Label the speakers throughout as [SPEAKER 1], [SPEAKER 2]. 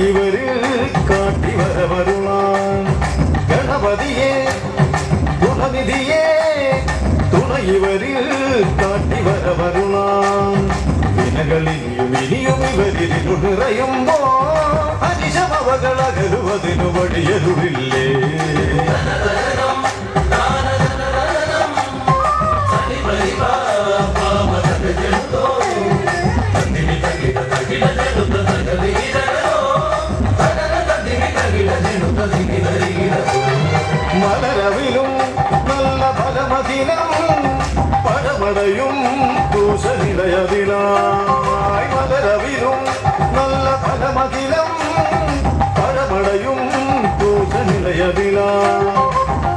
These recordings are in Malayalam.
[SPEAKER 1] இவரில் காட்டி வரவருளான் கணபதியே குணநிதியே துணை இவரில் காட்டி வரவருளான் வினகளினியும் இனியும் இவரில் நிறையும்போ அனிஷம் அவர்கள் அகலுவதினு வழியருளில்லே மலரவிலும் நல்ல பலமதினம் படமடையும் தூச நிலையதிலாய் மலரவிலும் நல்ல பலமதினம் படமடையும் தூச நிலையதிலாய்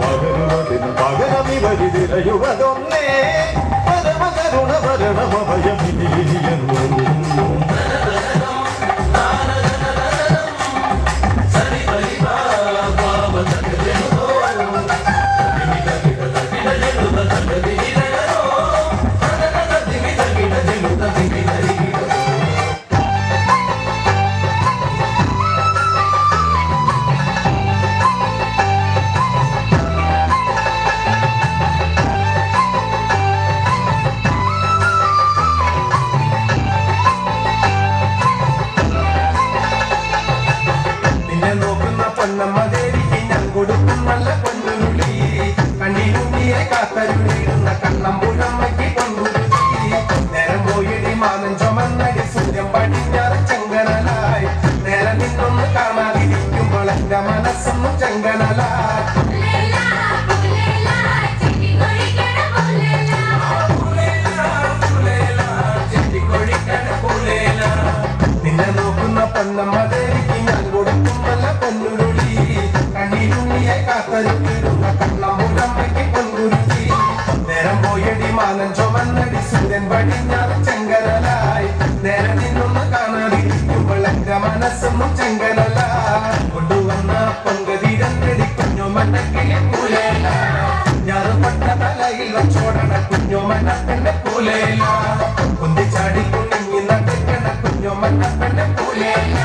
[SPEAKER 1] பகருவதின் பகரமி வரிதிரையுவதொன்னே பரம கருண வரணமபயமினியன்
[SPEAKER 2] പൊന്നമ്മദേവിക്ക് ഞാൻ കൊടുക്കും നല്ല പൊന്നുരുളി കണ്ണിനുള്ളിയെ കാത്തരുളിടുന്ന കണ്ണമ്പുഴമ്മയ്ക്ക് കൊണ്ടുരുളി നേരം പോയിടി മാനം ചുമന്നടി സൂര്യൻ പടിഞ്ഞാറ് ചെങ്കനലായി നേരെ നിന്നൊന്ന് കാണാതിരിക്കുമ്പോൾ എന്റെ മനസ്സൊന്നും ചെങ്കനലായി നിന്നെ നോക്കുന്ന പൊന്നമ്മദേവിക്ക് ഞാൻ കൊടുക്കും നല്ല പൊന്നുരുളി കണ്ണിനുള്ളിയെ കാത്തരുളിടുന്ന കണ്ണമ്പുഴമ്മയ്ക്ക് കൊണ്ടുരുളി നേരം പോയടി മാനം ചുമന്നടി സൂര്യൻ പടിഞ്ഞാറ് ചെങ്കനലായി നേരെ നിന്നൊന്ന് കാണാതിരിക്കുമ്പോൾ എന്റെ മനസ്സൊന്നും ചെങ്കനലായി കൊണ്ടുവന്ന പൊങ്കതിരണ്ടടി കുഞ്ഞുമണ്ണക്കിലെ പൂലേല ഞാറുപട്ട തലയിൽ വച്ചോടണ കുഞ്ഞുമണ്ണത്തിന്റെ പൂലേല കുന്തിച്ചാടി കുണിങ്ങി നടക്കണ കുഞ്ഞുമണ്ണത്തിന്റെ പൂലേല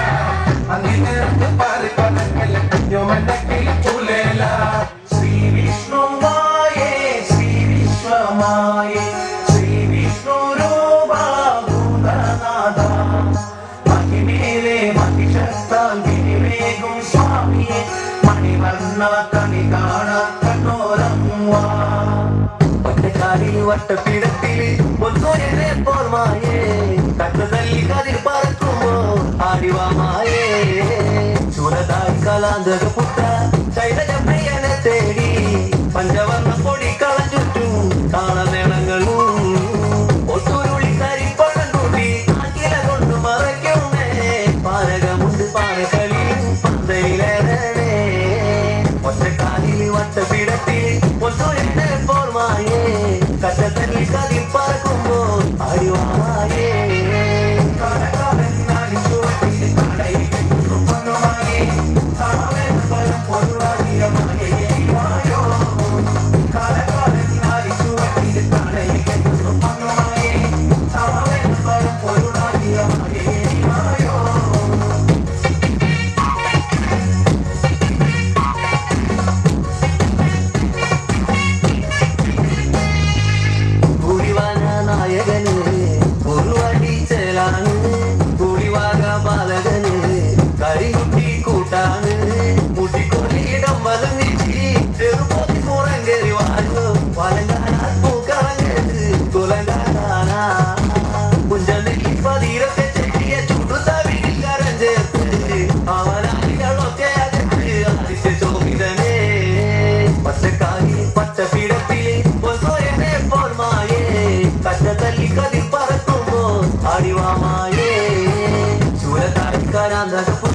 [SPEAKER 2] അങ്ങി നേർത്ത് പാറി പടക്കല കുഞ്ഞുമണ്ണക്കിലെ പൂലേല ശ്രീ വിഷ്ണുവായേ ശ്രീ വിശ്വമായേ ശ്രീ വിഷ്ണു രൂപഭൂതനാഥ മഹിമേലെ മഹിഷത്താൽ ഗിരിവേഗം സ്വാമിയെ മണിവർണ്ണ കണി കാണാൻ കണ്ണോരം വാ ഒറ്റക്കാലിൽ വട്ടപ്പിടത്തില് ഒന്നോരെ പോർമായേ കട്ടുതല്ലി കതിർ പറക്കുമ്പോ ആടിവാമായേ ചൂരതായി കലാന്തക പുത്ര ചൈതന്യപ്രിയനെ തേടി പഞ്ചവർണ്ണ പൊടി കളഞ്ഞുറ്റും താളമേളങ്ങളും ഒട്ടുരുളി കരിപ്പണം കൂട്ടി ആക്കില കൊണ്ട് മറയ്ക്കുന്നേ പാരകമുണ്ട് പാറകളിലും പന്തയിലേറേ ഒറ്റക്കാലിൽ വട്ടപ്പിടത്തിൽ ഒന്നോരെ പോർമായേ കട്ടത്തല്ലി കതിർ പറക്കുമ്പോൾ ആടിവാമായേ Kadiparatumo, Adiwamaye, Suratai Karanda.